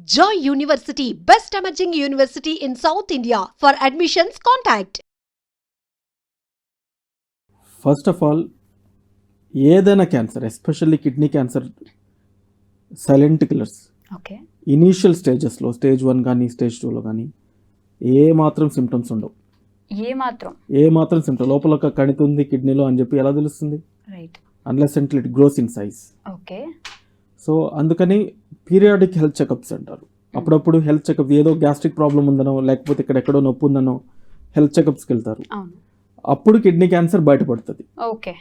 Joy University, best emerging university in South India. For admissions, contact. First of all ఏదైనా cancer, especially kidney cancer, silent killers. Okay, initial స్టేజెస్లో stage 1 కానీ stage 2లో కానీ ఏ మాత్రం symptoms ఉండవు. ఏ మాత్రం symptom లోపల ఒక కణితి ఉంది కిడ్నీలో అని చెప్పి ఎలా తెలుస్తుంది? Right. Unless until it grows in size. Okay. So అందుకని పీరియాడిక్ హెల్త్ చెకప్స్ అంటారు. అప్పుడప్పుడు హెల్త్ చెకప్, ఏదో గ్యాస్ట్రిక్ ప్రాబ్లం ఉందనో లేకపోతే ఇక్కడెక్కడో నొప్పి ఉందనో హెల్త్ చెకప్స్కి వెళ్తారు. అప్పుడు కిడ్నీ క్యాన్సర్ బయటపడుతుంది. Okay,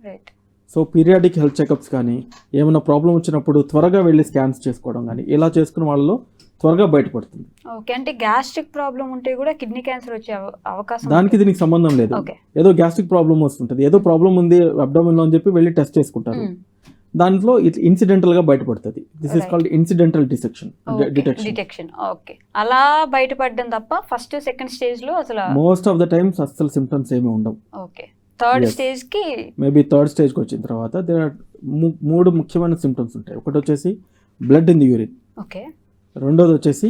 right. So periodic health checkups కానీ ఏమైనా ప్రాబ్లం వచ్చినప్పుడు త్వరగా వెళ్ళి స్కాన్స్ చేసుకోవడం కానీ ఇలా చేసుకున్న వాళ్ళలో త్వరగా బయటపడుతుంది. ఓకే, అంటే గ్యాస్ట్రిక్ ప్రాబ్లం ఉంటే కూడా కిడ్నీ క్యాన్సర్ వచ్చే అవకాశం? దానికి దీనికి సంబంధం లేదు. ఏదో గ్యాస్ట్రిక్ ప్రాబ్లం వస్తుంటుంది, ఏదో ప్రాబ్లం ఉంది అబ్డామిన్లో అని చెప్పి వెళ్ళి టెస్ట్ చేసుకుంటారు. దాంట్లో ఇన్సిడెంటల్ గా బయటపడుతుంది. This is called incidental detection. Okay, అలా బయటపడడం తప్ప ఫస్ట్ సెకండ్ స్టేజ్ లో అసలు మోస్ట్ ఆఫ్ ద టైమ్స్ అసలు సిమ్టమ్స్ ఏమీ ఉండవు. ఓకే, థర్డ్ స్టేజ్ కి మేబీ థర్డ్ స్టేజ్ కి వచ్చిన తర్వాత దేర్ ఆర్ 3 ముఖ్యమైన సిమ్టమ్స్ ఉంటాయి. ఒకటి వచ్చేసి blood in the urine. Okay. రెండోది వచ్చేసి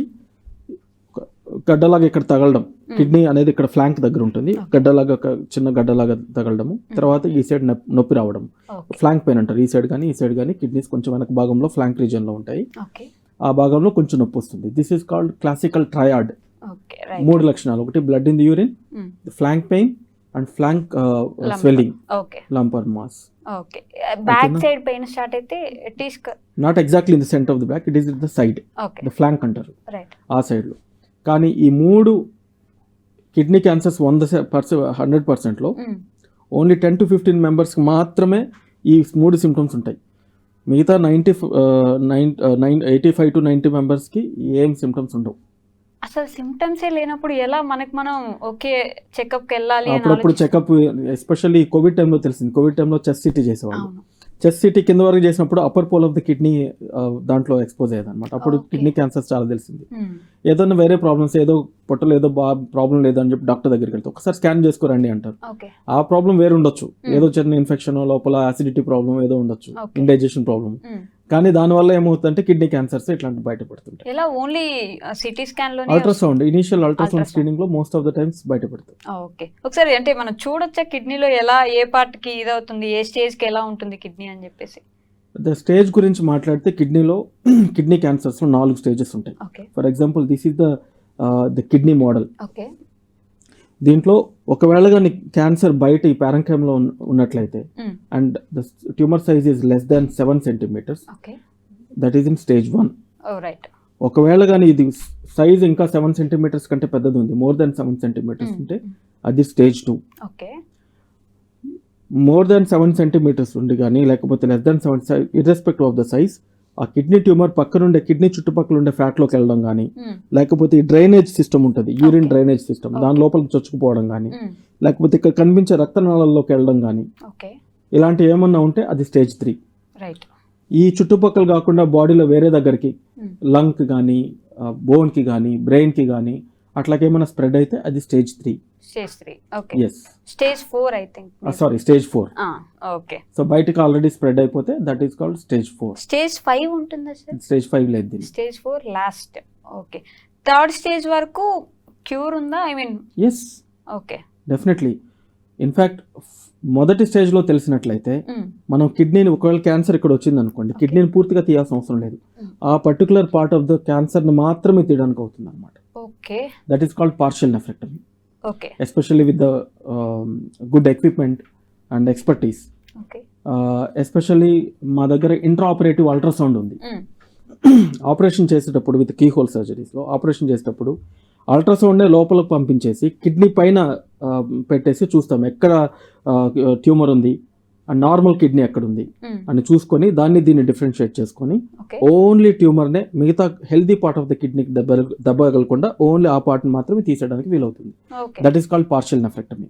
గడ్డలాగా ఇక్కడ తగలడం, కిడ్నీ అనేది ఇక్కడ ఫ్లాంక్ దగ్గర ఉంటుంది, గడ్డలాగా చిన్న గడ్డలాగా తగలడము. తర్వాత ఈ సైడ్ నొప్పి రావడం, ఫ్లాంక్ పెయిన్ అంటారు. ఈ సైడ్ కానీ ఈ సైడ్ కానీ కిడ్నీస్ కొంచెం వెనక భాగంలో ఫ్లాంక్ రీజియన్ లో ఉంటాయి, ఆ భాగంలో కొంచెం నొప్పి వస్తుంది. This is called classical triad. 3 లక్షణాలు: ఒకటి blood in the urine, flank pain and flank swelling, lumbar mass. Okay, back side pain start అయితే it is not exactly in the centre of the back, it is the side, the flank అంటారు, ఆ side లో. కానీ ఈ 3 kidney cancers 100%లో only 10 to 15 మెంబర్స్కి మాత్రమే ఈ 3 సిమ్టమ్స్ ఉంటాయి. మిగతా 85 to 90 మెంబర్స్కి ఏం సిమ్టమ్స్ ఉండవు. అసలు సిమ్టమ్సే లేనప్పుడు ఎలా మనం ఓకే చెకప్కి వెళ్ళాలి? అప్పుడప్పుడు చెకప్, ఎస్పెషల్లీ కోవిడ్ టైంలో తెలిసింది. కోవిడ్ టైంలో చెస్ట్ సిటీ చేసేవాళ్ళు. చెస్ట్ సిటీ కింద వరకు చేసినప్పుడు upper pole of the kidney దాంట్లో ఎక్స్పోజ్ అయ్యేది అనమాట. అప్పుడు కిడ్నీ క్యాన్సర్స్ చాలా తెలిసింది. ఏదైనా వేరే ప్రాబ్లమ్స్, ఏదో పొట్టలో ఏదో ప్రాబ్లం లేదని చెప్పి డాక్టర్ దగ్గరికి వెళ్తే ఒకసారి స్కాన్ చేసుకోరండి అంటారు. ఆ ప్రాబ్లం వేరే ఉండొచ్చు, ఏదో చిన్న ఇన్ఫెక్షన్, లోపల యాసిడిటీ ప్రాబ్లం ఏదో ఉండొచ్చు, ఇండైజెషన్ ప్రాబ్లం. కానీ దానివల్ల ఏమవుతుందంటే కిడ్నీ క్యాన్సర్స్ ఇట్లాంటి బయటపడుతుంటాయి. ఇలా ఓన్లీ సిటీ స్కాన్ లో అల్ట్రాసౌండ్, ఇనిషియల్ అల్ట్రాసౌండ్ స్క్రీనింగ్ లో మోస్ట్ ఆఫ్ ద టైమ్స్ బయటపడుతుంది. ఓకే, ఒకసారి అంటే మనం చూడొచ్చా కిడ్నీలో ఎలా, ఏ పార్ట్ కి ఇదవుతుంది, ఏ స్టేజ్ కి ఎలా ఉంటుంది కిడ్నీ అని చెప్పేసి? ద స్టేజ్ గురించి మాట్లాడితే కిడ్నీలో కిడ్నీ క్యాన్సర్స్ లో 4 స్టేజెస్ ఉంటాయి. For example, this is the kidney model. దీంట్లో ఒకవేళ కానీ క్యాన్సర్ బయట ఈ పారెంకైమ్లో ఉన్నట్లయితే and the tumour size is less than 7 centimeters, that is in stage 1. ఒకవేళ కానీ ఇది సైజ్ ఇంకా 7 centimeters కంటే పెద్దది ఉంది, మోర్ దాన్ 7 centimeters ఉంటే అది స్టేజ్ 2. మోర్ దాన్ 7 centimeters ఉండి కానీ లేకపోతే less than 7, irrespective of the size, ఆ కిడ్నీ ట్యూమర్ పక్కనుండే కిడ్నీ చుట్టుపక్కల ఉండే ఫ్యాట్లోకి వెళ్ళడం కానీ, లేకపోతే ఈ డ్రైనేజ్ సిస్టమ్ ఉంటుంది, యూరిన్ డ్రైనేజ్ సిస్టమ్, దాని లోపలికి చొచ్చుకుపోవడం కానీ, లేకపోతే ఇక్కడ కనిపించే రక్తనాళాల్లోకి వెళ్ళడం కానీ, ఇలాంటి ఏమన్నా ఉంటే అది స్టేజ్ 3. ఈ చుట్టుపక్కల కాకుండా బాడీలో వేరే దగ్గరికి, లంగ్ కానీ, బోన్కి కానీ, బ్రెయిన్కి కానీ అట్లాకేమైనా స్ప్రెడ్ అయితే అది stage 3. Stage 4 I think. Sorry, stage 4. Okay, so బయటకి ఆల్రెడీ స్ప్రెడ్ అయిపోతే that is called stage 4. Stage 5 ఉంటుందా సార్? స్టేజ్ 5 లేదు దీనికి. Stage 4 last. Okay, third stage వరకు క్యూర్ ఉందా? I mean yes, okay, definitely. In fact మొదటి స్టేజ్లో తెలిసినట్లయితే మనం కిడ్నీని, ఒకవేళ క్యాన్సర్ ఇక్కడ వచ్చింది అనుకోండి, కిడ్నీని పూర్తిగా తీయాల్సిన అవసరం లేదు, ఆ పర్టికులర్ పార్ట్ ఆఫ్ ద క్యాన్సర్ని మాత్రమే తీయడానికి అవుతుంది అనమాట. Okay, that is called partial nephrectomy. Okay, especially with the good equipment and expertise. Especially మా దగ్గర ఇంట్రా ఆపరేటివ్ అల్ట్రాసౌండ్ ఉంది. ఆపరేషన్ చేసేటప్పుడు విత్ కీ హోల్ సర్జరీస్లో ఆపరేషన్ చేసేటప్పుడు అల్ట్రాసౌండ్నే లోపలికి పంపించేసి కిడ్నీ పైన పెట్టేసి చూస్తాం ఎక్కడ ట్యూమర్ ఉంది అండ్ నార్మల్ కిడ్నీ ఎక్కడ ఉంది అని చూసుకొని దీన్ని డిఫరెన్షియేట్ చేసుకొని ఓన్లీ ట్యూమర్నే, మిగతా హెల్దీ పార్ట్ ఆఫ్ ద కిడ్నీకి దెబ్బ తగలకుండా ఓన్లీ ఆ పార్ట్ని మాత్రమే తీసేయడానికి వీలవుతుంది. That is called partial nephrectomy.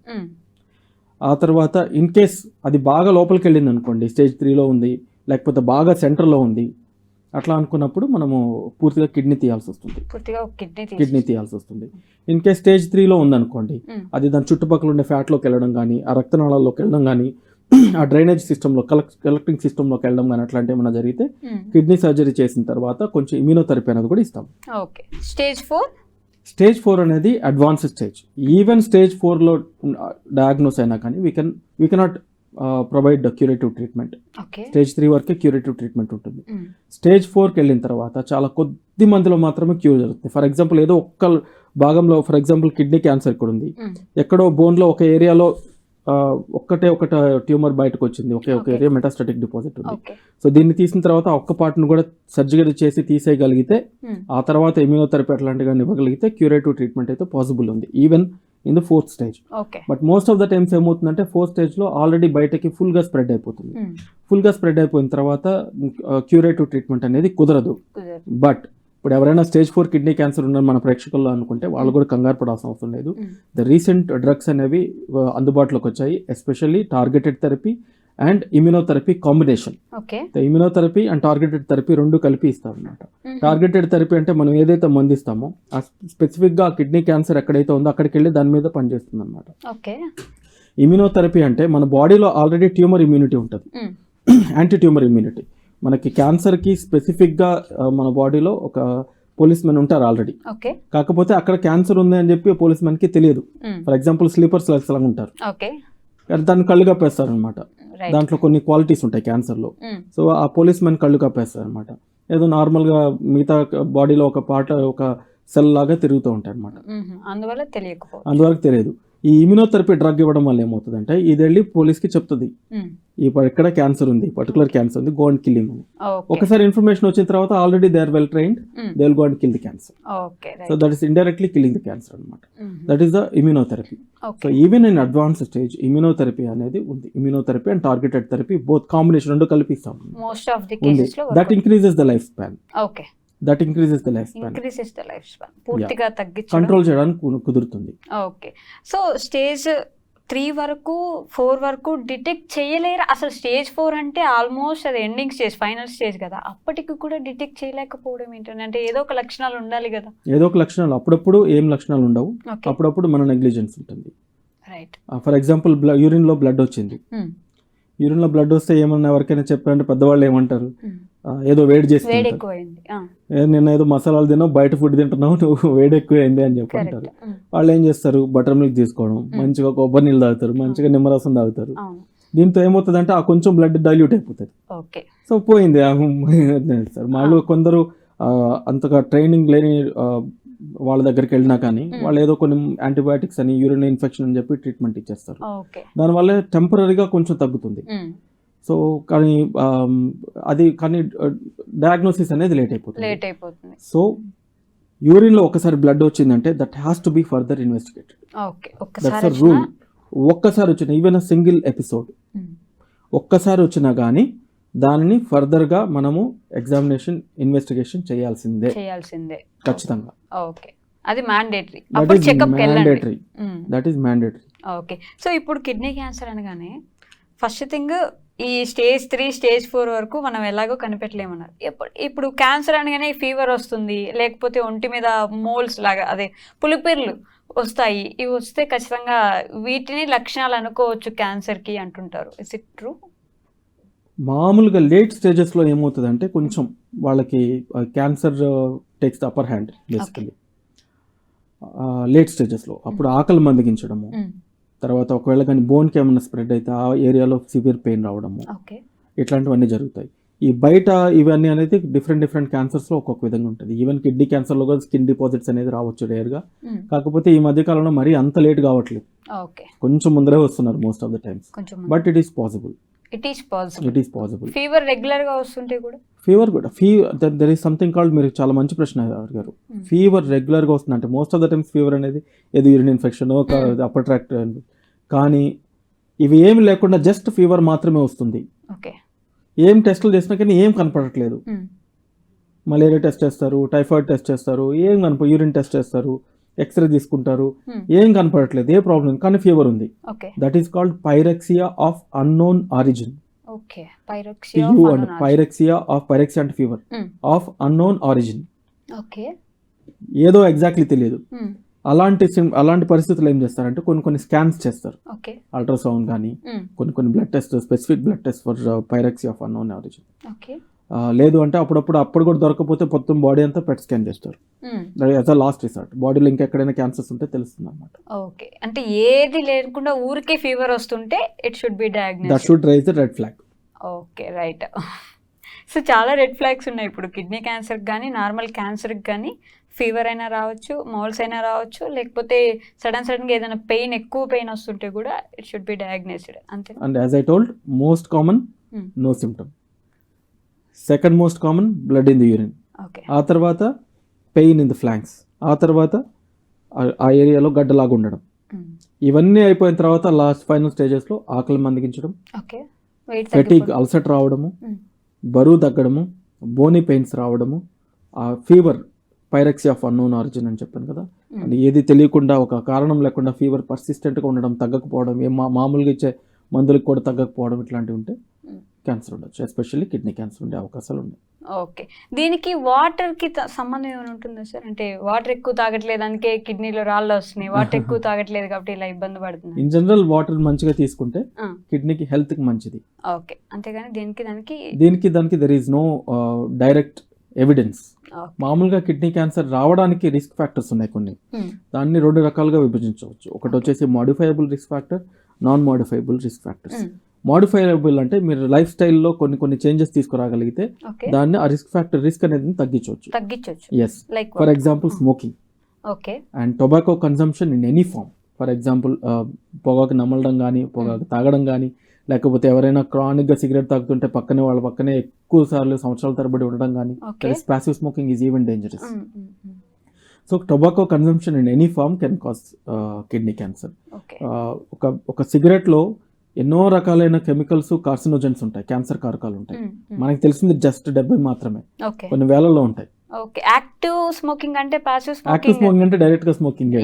ఆ తర్వాత ఇన్ కేస్ అది బాగా లోపలికి వెళ్ళింది అనుకోండి, స్టేజ్ 3లో ఉంది, లేకపోతే బాగా సెంటర్లో ఉంది, అట్లా అనుకున్నప్పుడు మనము పూర్తిగా కిడ్నీ తీయాల్సి వస్తుంది. కిడ్నీ తీయాల్సి వస్తుంది. ఇన్ కేస్ స్టేజ్ 3లో ఉందనుకోండి, అది దాని చుట్టుపక్కల ఉండే ఫ్యాట్లోకి వెళ్ళడం కానీ, ఆ రక్తనాళాల్లోకి వెళ్ళడం కానీ, ఆ డ్రైనేజ్ సిస్టంలో కలెక్టింగ్ సిస్టంలోకి వెళ్ళడం కానీ అట్లాంటి ఏమైనా జరిగితే కిడ్నీ సర్జరీ చేసిన తర్వాత కొంచెం ఇమ్యూనోథెరపీ అనేది కూడా ఇస్తాం. ఓకే. స్టేజ్ 4 అనేది అడ్వాన్స్డ్ స్టేజ్. ఈవెన్ స్టేజ్ 4లో డయాగ్నోస్ అయినా కానీ we cannot provide curative treatment. Stage 3 వరకే క్యూరేటివ్ ట్రీట్మెంట్ ఉంటుంది. స్టేజ్ 4కి వెళ్ళిన తర్వాత చాలా కొద్ది మందిలో మాత్రమే క్యూర్ జరుగుతుంది. ఫర్ ఎగ్జాంపుల్ ఏదో ఒక్క భాగంలో, ఫర్ ఎగ్జాంపుల్ కిడ్నీ క్యాన్సర్ ఇక్కడ ఉంది, ఎక్కడో బోన్లో ఒక ఏరియాలో ఒక ట్యూమర్ బయటకు వచ్చింది, ఒక ఏరియా మెటాస్టాటిక్ డిపాజిట్ ఉంది. సో దీన్ని తీసిన తర్వాత ఒక్క పార్ట్ను కూడా సర్జరీ చేసి తీసేయగలిగితే ఆ తర్వాత ఇమ్యూనోథెరపీ అట్లాంటివి కానీ ఇవ్వగలిగితే క్యూరేటివ్ ట్రీట్మెంట్ అయితే పాసిబుల్ ఉంది even in the 4th stage. But most of the times ఏమవుతుందంటే 4th స్టేజ్లో ఆల్రెడీ బయటకి ఫుల్గా స్ప్రెడ్ అయిపోతుంది. ఫుల్గా స్ప్రెడ్ అయిపోయిన తర్వాత క్యూరేటివ్ ట్రీట్మెంట్ అనేది కుదరదు. బట్ ఇప్పుడు ఎవరైనా స్టేజ్ 4 కిడ్నీ క్యాన్సర్ ఉన్న మన ప్రేక్షకుల్లో అనుకుంటే వాళ్ళు కూడా కంగారు పడాల్సిన అవసరం లేదు. ద రీసెంట్ డ్రగ్స్ అనేవి అందుబాటులోకి వచ్చాయి, especially targeted therapy and immunotherapy combination. Immunotherapy and targeted therapy రెండు కలిపి ఇస్తారు అనమాట. టార్గెటెడ్ థెరపీ అంటే మనం ఏదైతే మందిస్తామో ఆ స్పెసిఫిక్గా కిడ్నీ క్యాన్సర్ ఎక్కడైతే ఉందో అక్కడికి వెళ్ళి దాని మీద పనిచేస్తుంది అనమాట. ఇమ్యూనోథెరపీ అంటే మన బాడీలో ఆల్రెడీ ట్యూమర్ ఇమ్యూనిటీ ఉంటుంది, యాంటీ ట్యూమర్ ఇమ్యూనిటీ. మనకి క్యాన్సర్కి స్పెసిఫిక్గా మన బాడీలో ఒక పోలీస్ మెన్ ఉంటారు ఆల్రెడీ. కాకపోతే అక్కడ క్యాన్సర్ ఉంది అని చెప్పి పోలీస్ మెన్కి తెలియదు. ఫర్ ఎగ్జాంపుల్ స్లీపర్స్ లాగా ఉంటారు, దాన్ని కళ్ళు కప్పేస్తారు అనమాట. దాంట్లో కొన్ని క్వాలిటీస్ ఉంటాయి క్యాన్సర్లో. సో ఆ పోలీస్ మెన్ కళ్ళు కప్పేస్తారు అనమాట. ఏదో నార్మల్గా మిగతా బాడీలో ఒక పార్ట్, ఒక సెల్ లాగా తిరుగుతూ ఉంటాయి అనమాట. అందువల్ల తెలియదు. ఈ ఇమ్యూనోథెరపీ డ్రగ్ ఇవ్వడం వల్ల ఏమవుతుందంటే ఇది వెళ్ళి పోలీస్కి చెప్తుంది, ఇక్కడ క్యాన్సర్ ఉంది, పర్టికులర్ క్యాన్సర్ ఉంది, గో అండ్ కిల్లింగ్ అని. ఒకసారి ఇన్ఫర్మేషన్ వచ్చిన తర్వాత already they are well trained, they will go and kill the cancer. So that is indirectly killing the cancer అనమాట. That is the immunotherapy. So even in advance stage immunotherapy అనేది ఉంది. Immunotherapy and targeted therapy both combination రెండు కలిపిస్తాం. That increases the life span. That increases the life span. పూర్తిగా తగ్గించి control చేయడానికి కుదురుతుంది. Okay. So stage 3 వరకు 4 వరకు డిటెక్ట్ చేయలేరు అసలు. స్టేజ్ 4 అంటే ఆల్మోస్ట్ అది ఎండింగ్ స్టేజ్, ఫైనల్ స్టేజ్ కదా, అప్పటికి కూడా డిటెక్ట్ చేయలేకపోవడం ఏంటంటే ఏదో ఒక లక్షణాలు ఉండాలి కదా. ఏదో ఒక లక్షణాలు, అప్పుడప్పుడు ఏం లక్షణాలు ఉండవు, అప్పుడప్పుడు మన నెగ్లిజెన్స్ ఉంటుంది. రైట్. ఫర్ ఎగ్జాంపుల్ యూరిన్ లో బ్లడ్ వచ్చింది, యూరిన్ లో బ్లడ్ వస్తే ఏమన్నా ఎవరికైనా చెప్పారంటే పెద్దవాళ్ళు ఏమంటారు, ఏదో వేడి చేసి నిన్న ఏదో మసాలాలు తిన్నావు, బయట ఫుడ్ తింటున్నావు, నువ్వు వేడి ఎక్కువైంది అని చెప్పి అంటారు. వాళ్ళు ఏం చేస్తారు, బటర్ మిల్క్ తీసుకోవడం, మంచిగా కొబ్బరి నీళ్ళు తాగుతారు, మంచిగా నిమ్మరసం తాగుతారు. దీంతో ఏమవుతుందంటే ఆ కొంచెం బ్లడ్ డైల్యూట్ అయిపోతుంది. సో పోయింది వాళ్ళు. కొందరు అంతగా ట్రైనింగ్ లేని వాళ్ళ దగ్గరికి వెళ్ళినా కానీ వాళ్ళు ఏదో కొన్ని యాంటీబయాటిక్స్ అని, యూరిన్ ఇన్ఫెక్షన్ అని చెప్పి ట్రీట్మెంట్ ఇచ్చేస్తారు. దానివల్ల టెంపరీగా కొంచెం తగ్గుతుంది. సో కానీ డయాగ్నోసిస్ అనేది లేట్ అయిపోతుంది. సో యూరిన్ లో ఒకసారి బ్లడ్ వచ్చిందంటే that has to be further investigated. That's a rule. ఒక్కసారి వచ్చిన ఈవెన్ అ సింగిల్ ఎపిసోడ్ ఒక్కసారి వచ్చినా కానీ దానిని ఫర్దర్ గా మనము ఎగ్జామినేషన్, ఇన్వెస్టిగేషన్ చేయాల్సిందే ఖచ్చితంగా. అది mandatory. That is mandatory. Okay. So ఇప్పుడు కిడ్నీ క్యాన్సర్ అనగానే ఫస్ట్ థింగ్ ఈ స్టేజ్ 3, స్టేజ్ 4 వరకు మనం ఎలాగో కనిపెట్టలేమన్నారు. ఇప్పుడు క్యాన్సర్ అనగానే ఫీవర్ వస్తుంది, లేకపోతే ఒంటి మీద మోల్స్ లాగా అదే పులిపిర్లు వస్తాయి. ఇవి వస్తే ఖచ్చితంగా వీటిని లక్షణాలు అనుకోవచ్చు క్యాన్సర్కి అంటుంటారు. Is it true? మామూలుగా లేట్ స్టేజెస్లో ఏమవుతుందంటే కొంచెం వాళ్ళకి cancer takes the upper hand basically late స్టేజెస్లో. అప్పుడు ఆకలి మందగించడము, తర్వాత ఒకవేళ కానీ బోన్కి ఏమైనా స్ప్రెడ్ అయితే ఆ ఏరియాలో సివియర్ పెయిన్ రావడము, ఇట్లాంటివన్నీ జరుగుతాయి. ఈ బయట ఇవన్నీ అనేది డిఫరెంట్ క్యాన్సర్స్లో ఒక్కొక్క విధంగా ఉంటుంది. ఈవెన్ కిడ్నీ క్యాన్సర్లో కూడా స్కిన్ డిపాజిట్స్ అనేది రావచ్చు రేర్గా. కాకపోతే ఈ మధ్య కాలంలో మరీ అంత లేట్ కావట్లేదు, కొంచెం ముందరే వస్తున్నారు most of the times. But it is possible. Fever regular గా వస్తుంటే కూడా దర్ ఈస్ సంథింగ్ కాల్డ్, మీరు చాలా మంచి ప్రశ్న అడిగారు. ఫీవర్ రెగ్యులర్ గా వస్తుంది అంటే most of the times fever అనేది ఏదో యూరిన్ ఇన్ఫెక్షన్, అప్పర్ ట్రాక్ట్, కానీ ఇవి ఏమి లేకుండా జస్ట్ ఫీవర్ మాత్రమే వస్తుంది. ఏం టెస్టులు చేసినా కానీ ఏం కనపడట్లేదు. మలేరియా టెస్ట్ చేస్తారు, టైఫాయిడ్ టెస్ట్ చేస్తారు, ఏం యూరిన్ టెస్ట్ చేస్తారు, ఎక్స్రే తీసుకుంటారు, ఏం కనపడట్లేదు, ఏ ప్రాబ్లం, కానీ ఫీవర్ ఉంది. That is called pyrexia of unknown origin. Pyrexia అంటే ఫీవర్ ఆఫ్ అన్నోన్ ఆరిజిన్. ఏదో ఎగ్జాక్ట్లీ తెలియదు. అలాంటి పరిస్థితులు ఏం చేస్తారంటే కొన్ని స్కాన్స్ చేస్తారు, ఓకే అల్ట్రాసౌండ్ కానీ కొన్ని blood test, specific blood test for pyrexia of unknown origin. Okay లేదు అంటే అప్పుడు కూడా దొరకకపోతే మొత్తం బాడీ అంతా పెట్ స్కాన్ చేస్తారు. యాజ్ అ లాస్ట్ రిసార్ట్, బాడీలో ఇంకెక్కడైనా క్యాన్సర్స్ ఉంటే తెలుస్తుంది అనమాట. ఓకే, అంటే ఏది లేకుండా ఊరికే ఫీవర్ వస్తుంటే it should be diagnose, that should raise the red flag. Okay right. So చాలా రెడ్ ఫ్లాగ్స్ ఉన్నాయి ఇప్పుడు కిడ్నీ క్యాన్సర్కి కానీ నార్మల్ క్యాన్సర్కి కానీ. ఫీవర్ అయినా రావచ్చు, మోల్స్ అయినా రావచ్చు, లేకపోతే సడన్గా ఏదైనా ఎక్కువ పెయిన్ వస్తుంటే కూడా ఇట్ షుడ్ బి డయాగ్నోస్డ్, అంతే. And as I told, most common no symptom, second most common blood in the urine, ఆ తర్వాత పెయిన్ ఇన్ ది ఫ్లాంక్స్, ఆ తర్వాత ఆ ఏరియాలో గడ్డలాగా ఉండడం. ఇవన్నీ అయిపోయిన తర్వాత లాస్ట్ ఫైనల్ స్టేజెస్లో ఆకలి మందగించడం, ఫెటిగ్ అల్సర్ రావడము, బరువు తగ్గడము, బోనీ పెయిన్స్ రావడము, ఆ ఫీవర్ పైరక్సీ ఆఫ్ అన్నోన్ ఆరిజిన్ అని చెప్పాను కదా, అంటే ఏది తెలియకుండా ఒక కారణం లేకుండా ఫీవర్ పర్సిస్టెంట్గా ఉండడం, తగ్గకపోవడం, మామూలుగా ఇచ్చే మందులకు కూడా తగ్గకపోవడం, ఇట్లాంటివి ఉంటే క్యాన్సర్ ఉండొచ్చు. ఎస్పెషల్లీ కిడ్నీ క్యాన్సర్ ఉండే అవకాశాలు ఉన్నాయి. ఓకే, దీనికి వాటర్కి సంబంధం ఏమైనా ఉంటుందా సార్? అంటే వాటర్ ఎక్కువ తాగట్లేదు అందుకే కిడ్నీలో రాళ్ళు వస్తున్నాయి, వాటర్ ఎక్కువ తాగట్లేదు కాబట్టి ఇలా ఇబ్బంది పడుతుంది. ఇన్ జనరల్ వాటర్ మంచిగా తీసుకుంటే కిడ్నీకి హెల్త్కి మంచిది. ఓకే, అంతేగాని దీనికి there is no direct evidence. మామూలుగా కిడ్నీ క్యాన్సర్ రావడానికి రిస్క్ ఫ్యాక్టర్స్ ఉన్నాయి కొన్ని, దాన్ని 2 రకాలుగా విభజించవచ్చు. ఒకటి వచ్చేసి modifiable risk factor, non modifiable risk factors. Modifiable అంటే మీరు లైఫ్ స్టైల్లో కొన్ని చేంజెస్ తీసుకురాగలిగితే దాన్ని ఆ రిస్క్ అనేది తగ్గించవచ్చు. Yes, for example smoking and tobacco consumption in any form. For example పొగాకు నమలడం కానీ, పొగాకు తాగడం కానీ, లేకపోతే ఎవరైనా క్రానిక్గా సిగరెట్ తాగుతుంటే వాళ్ళ పక్కనే ఎక్కువ సార్లు సంవత్సరాల తరబడి ఉండడం కానీ, passive smoking is even dangerous. So tobacco consumption in any form can cause kidney cancer. ఒక సిగరెట్లో ఎన్నో రకాలైన కెమికల్స్, కార్సినోజెన్స్ ఉంటాయి, క్యాన్సర్ కారకాలు ఉంటాయి. మనకి తెలిసింది జస్ట్ 70 మాత్రమే, కొన్ని వేలలో ఉంటాయి. యాక్టివ్ స్మోకింగ్ అంటే డైరెక్ట్ గా స్మోకింగ్.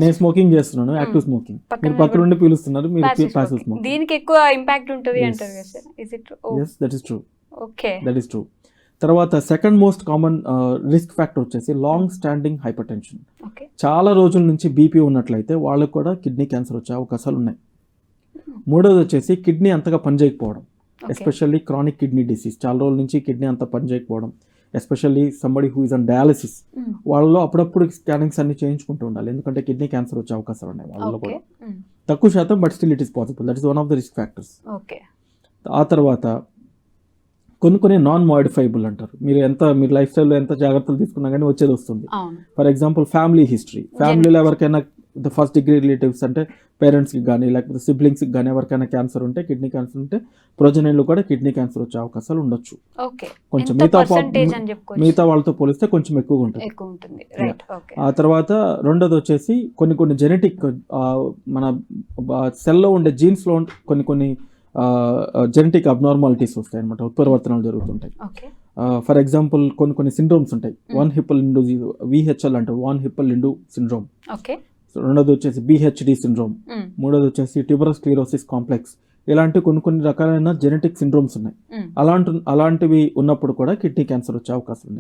నేను స్మోకింగ్ చేస్తున్నాను, యాక్టివ్ స్మోకింగ్. మీరు పక్కన నుండి పీలుస్తున్నారు, మీరు ప్యాసివ్ స్మోకింగ్. దీనికి ఎక్కువ ఇంపాక్ట్ ఉంటుంది అంటారు కదా sir? Is it? yes, that is true. Okay, that is true. తర్వాత second most common risk factor వచ్చేసి లాంగ్ స్టాండింగ్ హైపర్ టెన్షన్. చాలా రోజుల నుంచి బీపీ ఉన్నట్లయితే వాళ్ళకు కూడా కిడ్నీ క్యాన్సర్ వచ్చే అవకాశాలు ఉన్నాయి. మూడోది వచ్చేసి కిడ్నీ అంతగా పనిచేయకపోవడం, ఎస్పెషల్లీ క్రానిక్ కిడ్నీ డిసీజ్. చాలా రోజుల నుంచి కిడ్నీ అంత పనిచేయకపోవడం, especially somebody who is on dialysis, వాళ్ళలో అప్పుడప్పుడు స్కానింగ్స్ అన్ని చేయించుకుంటూ ఉండాలి, ఎందుకంటే కిడ్నీ క్యాన్సర్ వచ్చే అవకాశాలు ఉన్నాయి వాళ్ళలో కూడా. తక్కువ శాతం, but still it is possible. That is one of the risk factors. ఆ తర్వాత కొన్ని నాన్ మోడిఫైబుల్ అంటారు. మీరు లైఫ్ స్టైల్లో ఎంత జాగ్రత్తలు తీసుకున్నా కానీ వచ్చేది వస్తుంది. For example family history. ఫ్యామిలీలో ఎవరికైనా ఫస్ట్ డిగ్రీ రిలేటివ్స్ అంటే పేరెంట్స్కి కానీ లేకపోతే సిబ్లింగ్స్కి కానీ ఎవరికైనా క్యాన్సర్ ఉంటే, కిడ్నీ క్యాన్సర్ ఉంటే ప్రొజెనిలో కూడా కిడ్నీ క్యాన్సర్ వచ్చే అవకాశాలు ఉండొచ్చు. కొంచెం మిగతా వాళ్ళతో పోలిస్తే కొంచెం ఎక్కువగా ఉంటుంది. ఆ తర్వాత రెండోది వచ్చేసి కొన్ని జెనెటిక్, మన సెల్లో ఉండే జీన్స్లో కొన్ని జెనెటిక్ అబ్నార్మాలిటీస్ వస్తాయి అనమాట, ఉత్పరివర్తనాలు జరుగుతుంటాయి. ఫర్ ఎగ్జాంపుల్ కొన్ని సిండ్రోమ్స్ ఉంటాయి. వన్ హిప్పల్ లిండు, VHL అంటారు, వన్ హిప్పల్ లిండు సిండ్రోమ్. రెండోది వచ్చేసి BHD సిండ్రోమ్. మూడోది వచ్చేసి ట్యూబరస్ స్క్లీరోసిస్ కాంప్లెక్స్. ఇలాంటి కొన్ని రకాలైన జెనెటిక్ సిండ్రోమ్స్ ఉన్నాయి. అలాంటివి ఉన్నప్పుడు కూడా కిడ్నీ క్యాన్సర్ వచ్చే అవకాశం ఉన్నాయి.